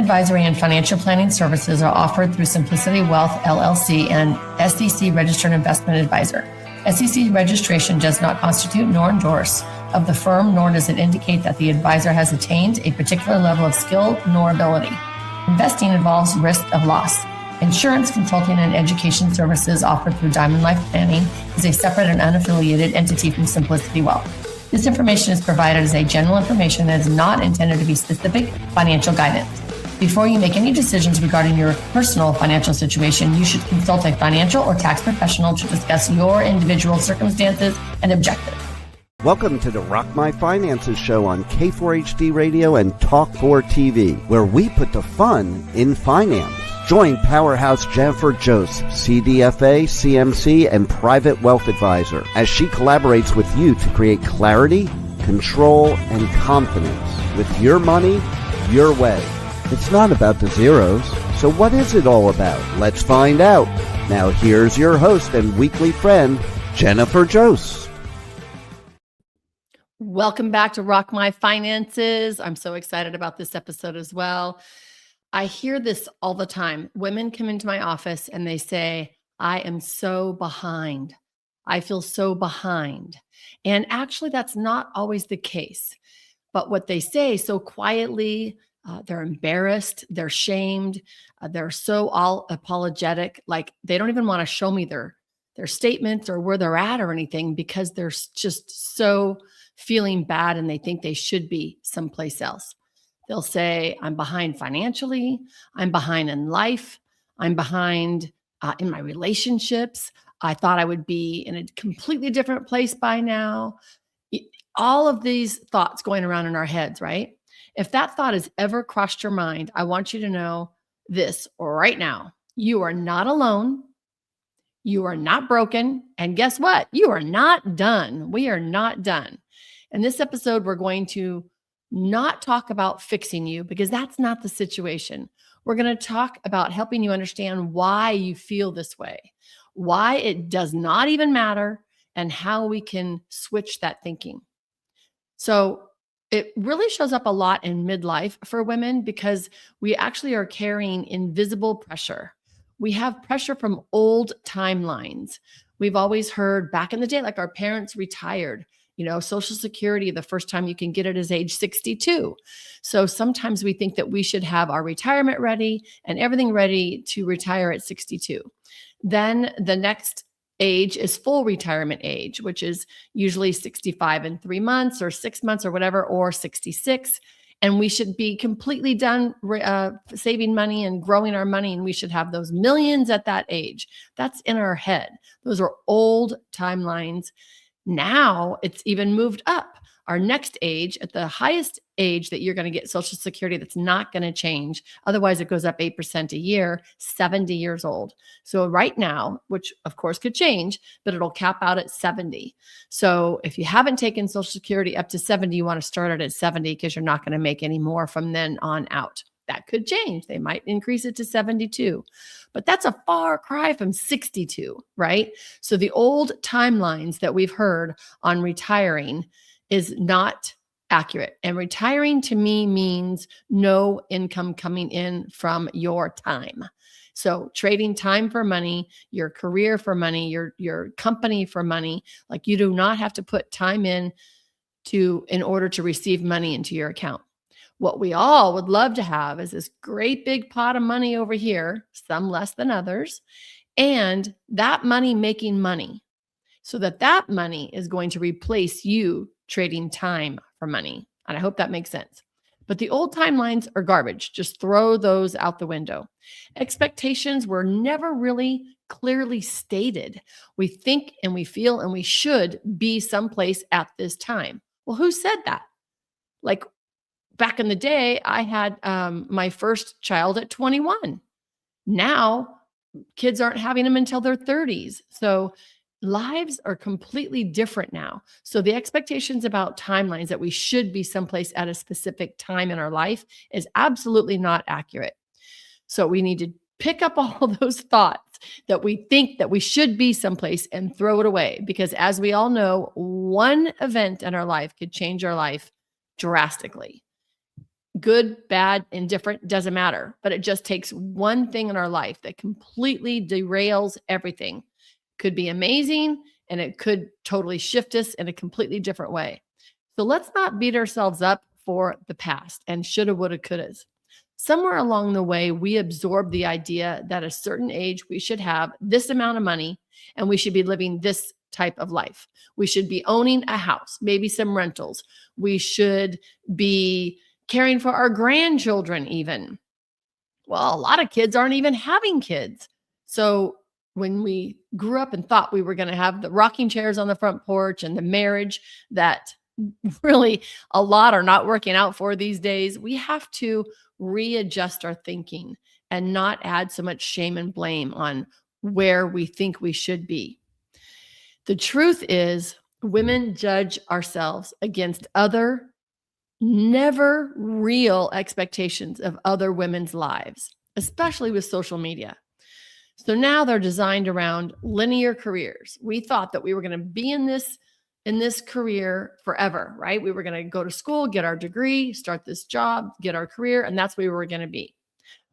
advisory and financial planning services are offered through Simplicity Wealth, LLC, and SEC Registered Investment Advisor. SEC registration does not constitute nor endorse of the firm, nor does it indicate that the advisor has attained a particular level of skill nor ability. Investing involves risk of loss. Insurance, consulting, and education services offered through Diamond Life Planning is a separate and unaffiliated entity from Simplicity Wealth. This information is provided as a general information that is not intended to be specific financial guidance. Before you make any decisions regarding your personal financial situation, you should consult a financial or tax professional to discuss your individual circumstances and objectives. Welcome to the Rock My Finances show on K4HD Radio and Talk4 TV, where we put the fun in finance. Join Powerhouse Jennifer Joseph, CDFA, CMC, and Private Wealth Advisor, as she collaborates with you to create clarity, control, and confidence with your money, your way. It's not about the zeros, so what is it all about? Let's find out. Now here's your host and weekly friend, Jennifer Joseph. Welcome back to Rock My Finances. I'm so excited about this episode as well. I hear this all the time. Women come into my office and they say, I am so behind. I feel so behind. And actually, that's not always the case. But what they say so quietly, they're embarrassed, they're shamed, they're so all apologetic, like they don't even want to show me their statements or where they're at or anything, because they're just so feeling bad and they think they should be someplace else. They'll say, I'm behind financially, I'm behind in life, I'm behind in my relationships. I thought I would be in a completely different place by now. All of these thoughts going around in our heads, right? If that thought has ever crossed your mind, I want you to know this right now. You are not alone. You are not broken. And guess what? You are not done. We are not done. In this episode, we're going to not talk about fixing you, because that's not the situation. We're going to talk about helping you understand why you feel this way, why it does not even matter, and how we can switch that thinking. So it really shows up a lot in midlife for women, because we actually are carrying invisible pressure. We have pressure from old timelines. We've always heard back in the day, like our parents retired. Social Security, the first time you can get it is age 62. So sometimes we think that we should have our retirement ready and everything ready to retire at 62. Then the next age is full retirement age, which is usually 65 and 3 months or 6 months or whatever, or 66. And we should be completely done saving money and growing our money. And we should have those millions at that age. That's in our head. Those are old timelines. Now it's even moved up. Our next age, at the highest age that you're going to get Social Security, that's not going to change. Otherwise, it goes up 8% a year, 70 years old. So right now, which of course could change, but it'll cap out at 70. So if you haven't taken Social Security up to 70, you want to start it at 70, because you're not going to make any more from then on out. That could change. They might increase it to 72, but that's a far cry from 62, right? So the old timelines that we've heard on retiring is not accurate. And retiring to me means no income coming in from your time. So trading time for money, your career for money, your company for money. Like, you do not have to put time in order to receive money into your account. What we all would love to have is this great big pot of money over here, some less than others, and that money making money, so that money is going to replace you trading time for money. And I hope that makes sense. But the old timelines are garbage. Just throw those out the window. Expectations were never really clearly stated. We think and we feel and we should be someplace at this time. Well, who said that? Like, back in the day, I had my first child at 21. Now, kids aren't having them until their 30s. So lives are completely different now. So the expectations about timelines that we should be someplace at a specific time in our life is absolutely not accurate. So we need to pick up all those thoughts that we think that we should be someplace and throw it away. Because as we all know, one event in our life could change our life drastically. Good, bad, indifferent, doesn't matter. But it just takes one thing in our life that completely derails everything. Could be amazing, and it could totally shift us in a completely different way. So let's not beat ourselves up for the past and shoulda, woulda, couldas. Somewhere along the way, we absorbed the idea that at a certain age, we should have this amount of money and we should be living this type of life. We should be owning a house, maybe some rentals. We should be caring for our grandchildren, even. Well, a lot of kids aren't even having kids. So when we grew up and thought we were going to have the rocking chairs on the front porch and the marriage that really a lot are not working out for these days, we have to readjust our thinking and not add so much shame and blame on where we think we should be. The truth is, women judge ourselves against other never real expectations of other women's lives, especially with social media. So now they're designed around linear careers. We thought that we were going to be in this career forever, right? We were going to go to school, get our degree, start this job, get our career, and that's where we were going to be.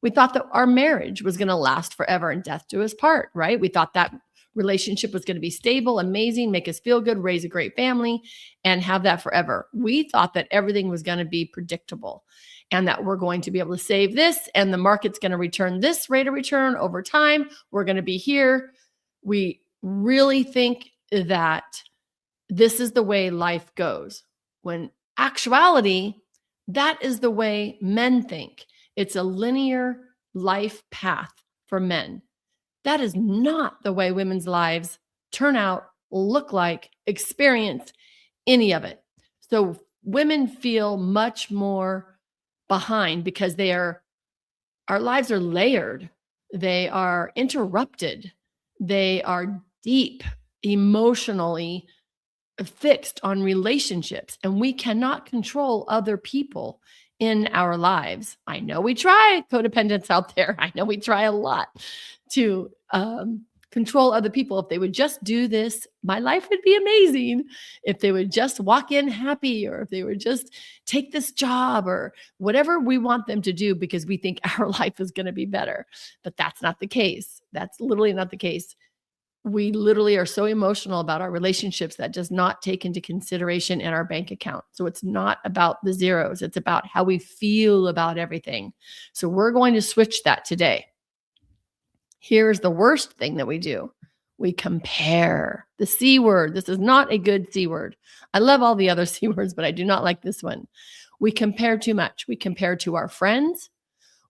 We thought that our marriage was going to last forever and death do us part, right? We thought that relationship was going to be stable, amazing, make us feel good, raise a great family, and have that forever. We thought that everything was going to be predictable and that we're going to be able to save this and the market's going to return this rate of return over time. We're going to be here. We really think that this is the way life goes, when actuality, that is the way men think. It's a linear life path for men. That is not the way women's lives turn out, look like, experience any of it. So women feel much more behind because our lives are layered. They are interrupted. They are deep, emotionally fixed on relationships, and we cannot control other people in our lives. I know we try, codependents out there. I know we try a lot to control other people. If they would just do this, my life would be amazing. If they would just walk in happy, or if they would just take this job, or whatever we want them to do because we think our life is going to be better. But that's not the case. That's literally not the case. We literally are so emotional about our relationships that does not take into consideration in our bank account. So it's not about the zeros. It's about how we feel about everything. So we're going to switch that today. Here's the worst thing that we do. We compare. The C word. This is not a good C word. I love all the other C words, but I do not like this one. We compare too much. We compare to our friends.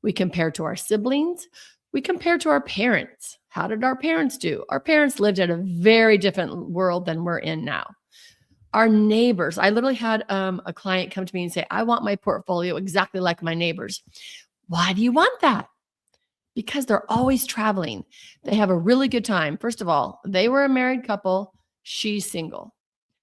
We compare to our siblings. We compare to our parents. How did our parents do? Our parents lived in a very different world than we're in now. Our neighbors. I literally had a client come to me and say, I want my portfolio exactly like my neighbors. Why do you want that? Because they're always traveling. They have a really good time. First of all, they were a married couple. She's single.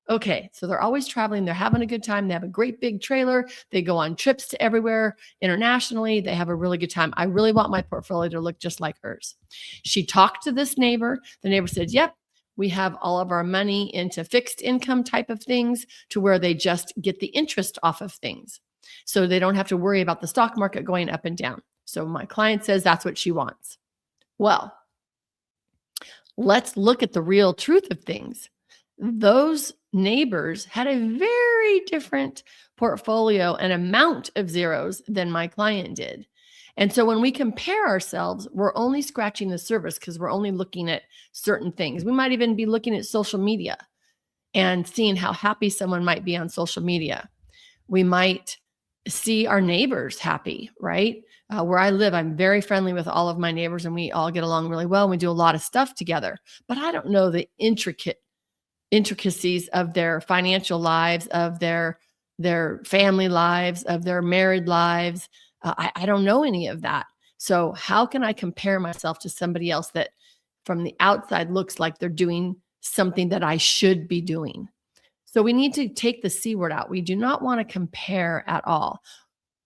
Okay, so they're always traveling. They're having a good time. They have a great big trailer. They go on trips to everywhere internationally. They have a really good time. I really want my portfolio to look just like hers. She talked to this neighbor. The neighbor said, yep, we have all of our money into fixed income type of things to where they just get the interest off of things. So they don't have to worry about the stock market going up and down. So my client says that's what she wants. Well, let's look at the real truth of things. Those neighbors had a very different portfolio and amount of zeros than my client did. And so when we compare ourselves, we're only scratching the surface because we're only looking at certain things. We might even be looking at social media and seeing how happy someone might be on social media. We might see our neighbors happy, right? Where I live, I'm very friendly with all of my neighbors and we all get along really well. And we do a lot of stuff together, but I don't know the intricacies of their financial lives, of their family lives, of their married lives. I don't know any of that. So how can I compare myself to somebody else that from the outside looks like they're doing something that I should be doing? So we need to take the C word out. We do not want to compare at all.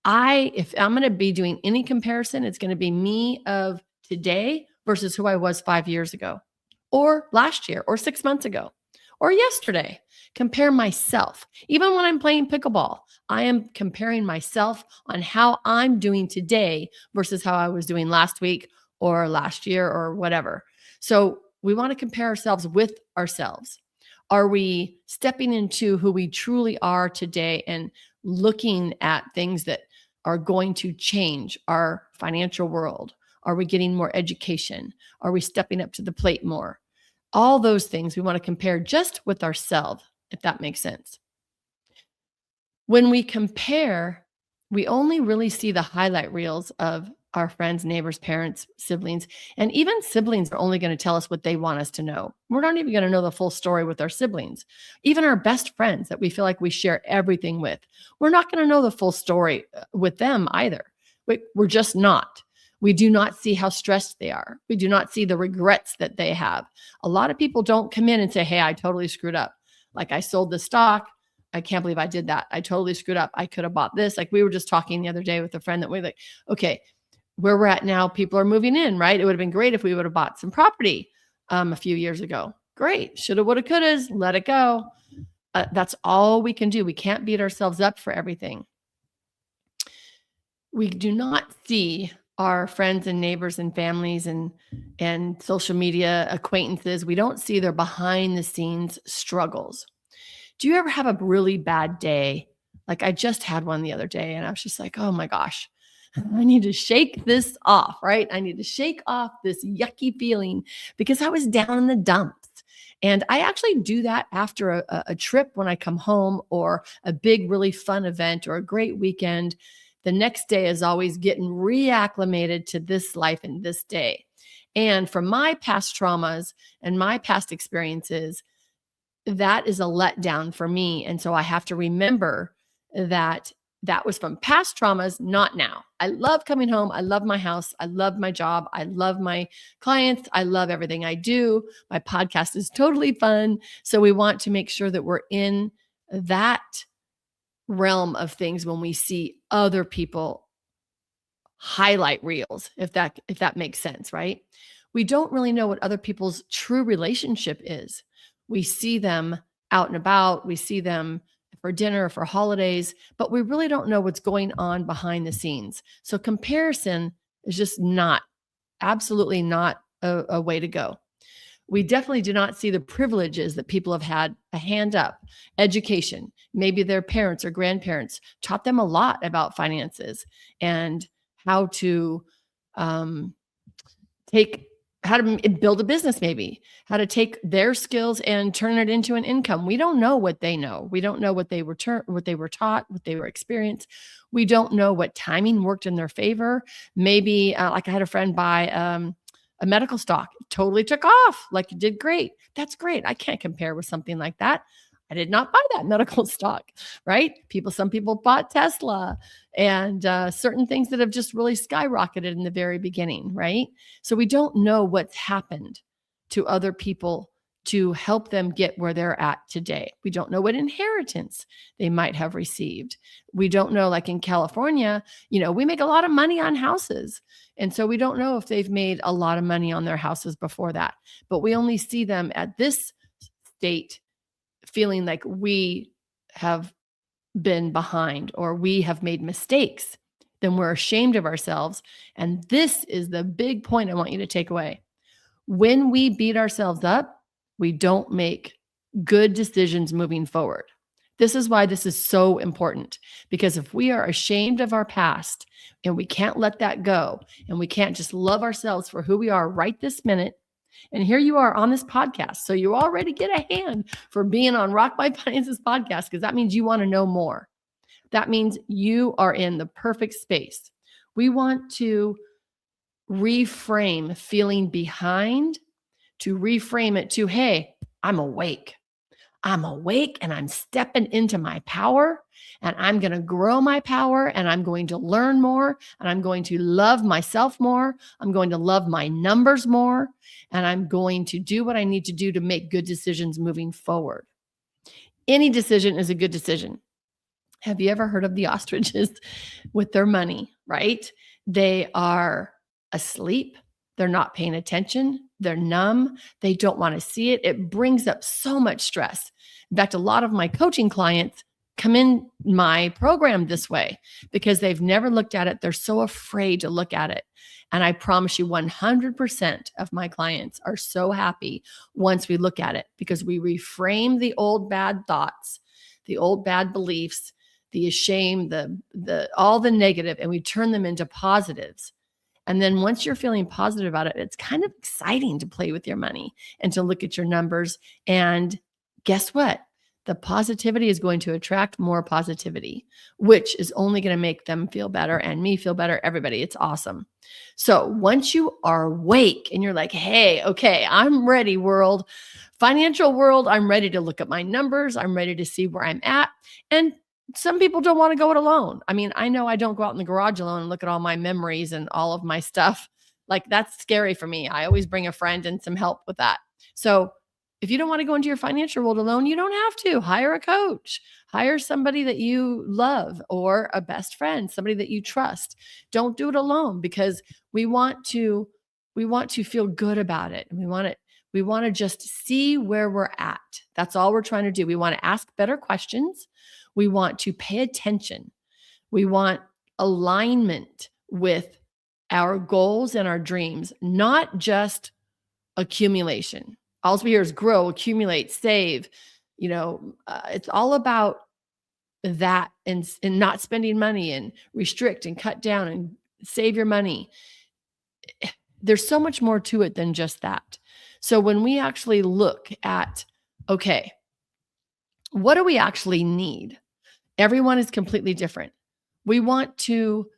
If I'm going to be doing any comparison, it's going to be me of today versus who I was 5 years ago or last year or 6 months ago or yesterday. Compare myself. Even when I'm playing pickleball, I am comparing myself on how I'm doing today versus how I was doing last week or last year or whatever. So we want to compare ourselves with ourselves. Are we stepping into who we truly are today and looking at things that are going to change our financial world? Are we getting more education? Are we stepping up to the plate more? All those things we want to compare just with ourselves, if that makes sense. When we compare, we only really see the highlight reels of our friends, neighbors, parents, siblings, and even siblings are only going to tell us what they want us to know. We're not even going to know the full story with our siblings. Even our best friends that we feel like we share everything with, we're not going to know the full story with them either. We're just not. We do not see how stressed they are. We do not see the regrets that they have. A lot of people don't come in and say, hey, I totally screwed up. Like I sold the stock. I can't believe I did that. I totally screwed up. I could have bought this. Like we were just talking the other day with a friend that we like, okay, where we're at now, people are moving in, right? It would have been great if we would have bought some property a few years ago. Great. Shoulda, woulda, couldas, let it go. That's all we can do. We can't beat ourselves up for everything. We do not see our friends and neighbors and families and social media acquaintances. We don't see their behind the scenes struggles. Do you ever have a really bad day? Like I just had one the other day and I was just like, oh my gosh, I need to shake this off, right? I need to shake off this yucky feeling because I was down in the dumps. And I actually do that after a trip when I come home or a big, really fun event or a great weekend. The next day is always getting reacclimated to this life and this day. And from my past traumas and my past experiences, that is a letdown for me. And so I have to remember that that was from past traumas, not now. I love coming home. I love my house. I love my job. I love my clients. I love everything I do. My podcast is totally fun. So we want to make sure that we're in that realm of things when we see other people highlight reels, if that makes sense, right? We don't really know what other people's true relationship is. We see them out and about, we see them for dinner, for holidays, but we really don't know what's going on behind the scenes. So comparison is just absolutely not a way to go. We definitely do not see the privileges that people have had. A hand up, education. Maybe their parents or grandparents taught them a lot about finances and how to how to build a business, maybe how to take their skills and turn it into an income. We don't know what they know. We don't know what they were taught, what they were experienced. We don't know what timing worked in their favor. Maybe like I had a friend buy a medical stock, totally took off, like it did great. That's great. I can't compare with something like that. I did not buy that medical stock, right? Some people bought Tesla and certain things that have just really skyrocketed in the very beginning, right? So we don't know what's happened to other people to help them get where they're at today. We don't know what inheritance they might have received. We don't know, like in California, we make a lot of money on houses. And so we don't know if they've made a lot of money on their houses before that, but we only see them at this state feeling like we have been behind or we have made mistakes. Then we're ashamed of ourselves. And this is the big point I want you to take away. When we beat ourselves up, we don't make good decisions moving forward. This is why this is so important, because if we are ashamed of our past and we can't let that go and we can't just love ourselves for who we are right this minute, and here you are on this podcast. So you already get a hand for being on Rock My Finances podcast, because that means you want to know more. That means you are in the perfect space. We want to reframe feeling behind to reframe it to, hey, I'm awake. I'm awake and I'm stepping into my power and I'm going to grow my power and I'm going to learn more and I'm going to love myself more. I'm going to love my numbers more and I'm going to do what I need to do to make good decisions moving forward. Any decision is a good decision. Have you ever heard of the ostriches with their money, right? They are asleep. They're not paying attention. They're numb. They don't want to see it. It brings up so much stress. In fact, a lot of my coaching clients come in my program this way because they've never looked at it. They're so afraid to look at it. And I promise you 100% of my clients are so happy once we look at it, because we reframe the old bad thoughts, the old bad beliefs, the shame, the all the negative, and we turn them into positives. And then once you're feeling positive about it, it's kind of exciting to play with your money and to look at your numbers. And guess what? The positivity is going to attract more positivity, which is only going to make them feel better and me feel better, everybody. It's awesome. So once you are awake and you're like, hey, okay, I'm ready, world, financial world, I'm ready to look at my numbers. I'm ready to see where I'm at. And some people don't want to go it alone. I mean, I know I don't go out in the garage alone and look at all my memories and all of my stuff. Like, that's scary for me. I always bring a friend and some help with that. So if you don't want to go into your financial world alone, you don't have to. Hire a coach, hire somebody that you love, or a best friend, somebody that you trust. Don't do it alone, because we want to feel good about it. We want to just see where we're at. That's all we're trying to do. We want to ask better questions. We want to pay attention. We want alignment with our goals and our dreams, not just accumulation. All we hear is grow, accumulate, save. It's all about that, and not spending money, and restrict and cut down and save your money. There's so much more to it than just that. So when we actually look at, okay, what do we actually need? Everyone is completely different. We want to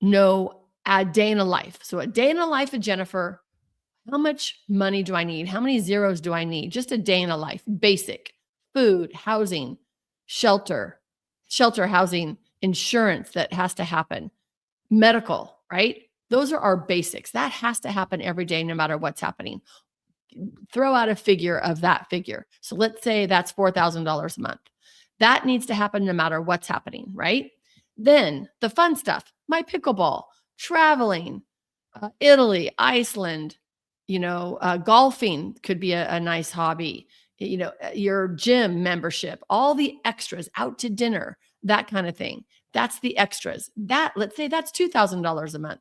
know a day in a life. So a day in a life of Jennifer, how much money do I need? How many zeros do I need? Just a day in a life. Basic. Food, housing, shelter, housing, insurance that has to happen, medical, right? Those are our basics. That has to happen every day, no matter what's happening. Throw out a figure of that figure. So let's say that's $4,000 a month. That needs to happen no matter what's happening, right? Then the fun stuff, my pickleball, traveling, Italy, Iceland, golfing could be a nice hobby, your gym membership, all the extras, out to dinner, that kind of thing. That's the extras. Let's say that's $2,000 a month.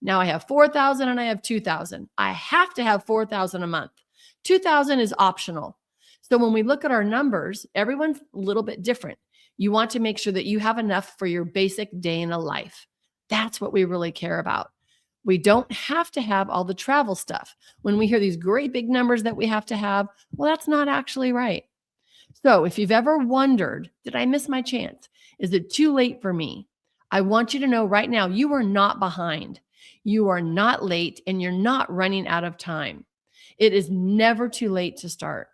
Now I have $4,000 and I have $2,000. I have to have $4,000 a month. $2,000 is optional. So when we look at our numbers, everyone's a little bit different. You want to make sure that you have enough for your basic day in a life. That's what we really care about. We don't have to have all the travel stuff. When we hear these great big numbers that we have to have, well, that's not actually right. So if you've ever wondered, did I miss my chance? Is it too late for me? I want you to know right now, you are not behind. You are not late, and you're not running out of time. It is never too late to start.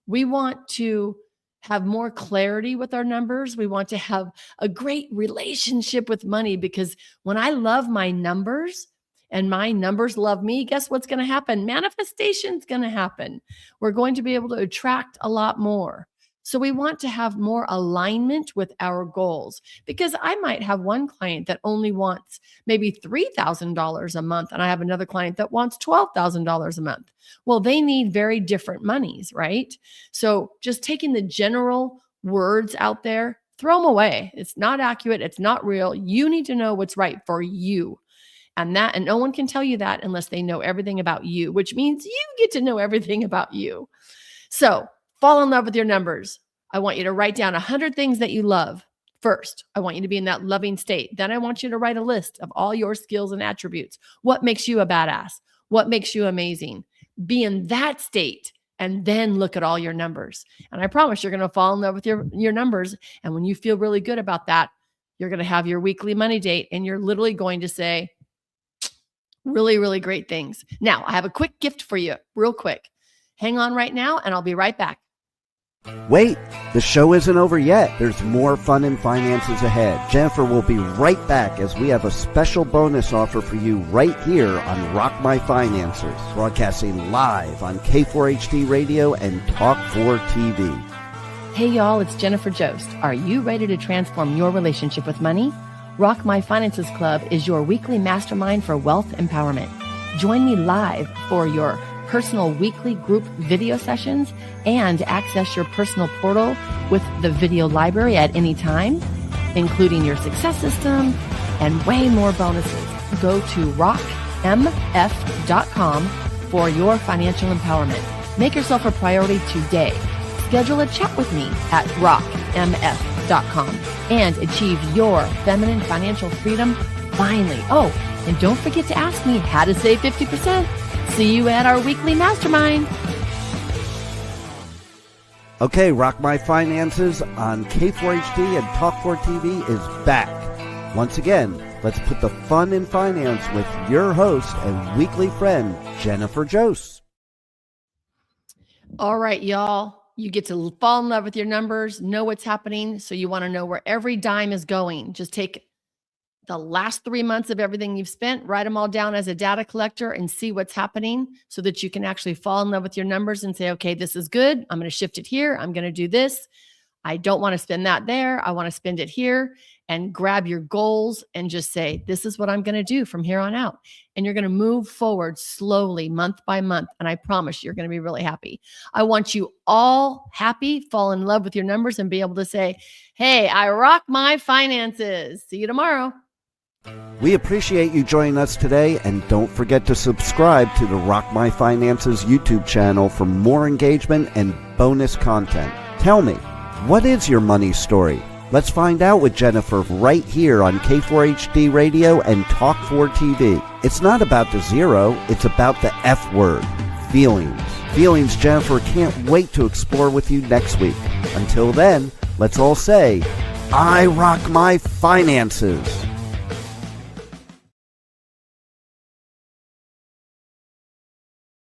We want to have more clarity with our numbers. We want to have a great relationship with money, because when I love my numbers and my numbers love me, guess what's going to happen? Manifestation's going to happen. We're going to be able to attract a lot more. So we want to have more alignment with our goals, because I might have one client that only wants maybe $3,000 a month, and I have another client that wants $12,000 a month. Well, they need very different monies, right? So just taking the general words out there, throw them away. It's not accurate. It's not real. You need to know what's right for you. And no one can tell you that unless they know everything about you, which means you get to know everything about you. So fall in love with your numbers. I want you to write down 100 things that you love. First, I want you to be in that loving state. Then I want you to write a list of all your skills and attributes. What makes you a badass? What makes you amazing? Be in that state, and then look at all your numbers. And I promise you're going to fall in love with your numbers. And when you feel really good about that, you're going to have your weekly money date, and you're literally going to say really, really great things. Now, I have a quick gift for you, real quick. Hang on right now, and I'll be right back. Wait, the show isn't over yet. There's more fun and finances ahead. Jennifer will be right back, as we have a special bonus offer for you right here on Rock My Finances, broadcasting live on K4HD Radio and Talk4 TV. Hey y'all, it's Jennifer Jost. Are you ready to transform your relationship with money? Rock My Finances Club is your weekly mastermind for wealth empowerment. Join me live for your personal weekly group video sessions and access your personal portal with the video library at any time, including your success system and way more bonuses. Go to rockmf.com for your financial empowerment. Make yourself a priority today. Schedule a chat with me at rockmf.com and achieve your feminine financial freedom finally. Oh, and don't forget to ask me how to save 50%. See you at our weekly mastermind. Okay, Rock My Finances on K4HD and Talk4TV is back. Once again, let's put the fun in finance with your host and weekly friend, Jennifer Jose. All right, y'all. You get to fall in love with your numbers, know what's happening. So you want to know where every dime is going. Just take the last 3 months of everything you've spent, write them all down as a data collector and see what's happening so that you can actually fall in love with your numbers and say, okay, this is good. I'm going to shift it here. I'm going to do this. I don't want to spend that there. I want to spend it here, and grab your goals and just say, this is what I'm going to do from here on out. And you're going to move forward slowly, month by month. And I promise you're going to be really happy. I want you all happy, fall in love with your numbers, and be able to say, hey, I rock my finances. See you tomorrow. We appreciate you joining us today, and don't forget to subscribe to the Rock My Finances YouTube channel for more engagement and bonus content. Tell me, what is your money story? Let's find out with Jennifer right here on K4HD Radio and Talk4TV. It's not about the zero, it's about the F word, feelings. Feelings Jennifer can't wait to explore with you next week. Until then, let's all say, I rock my finances.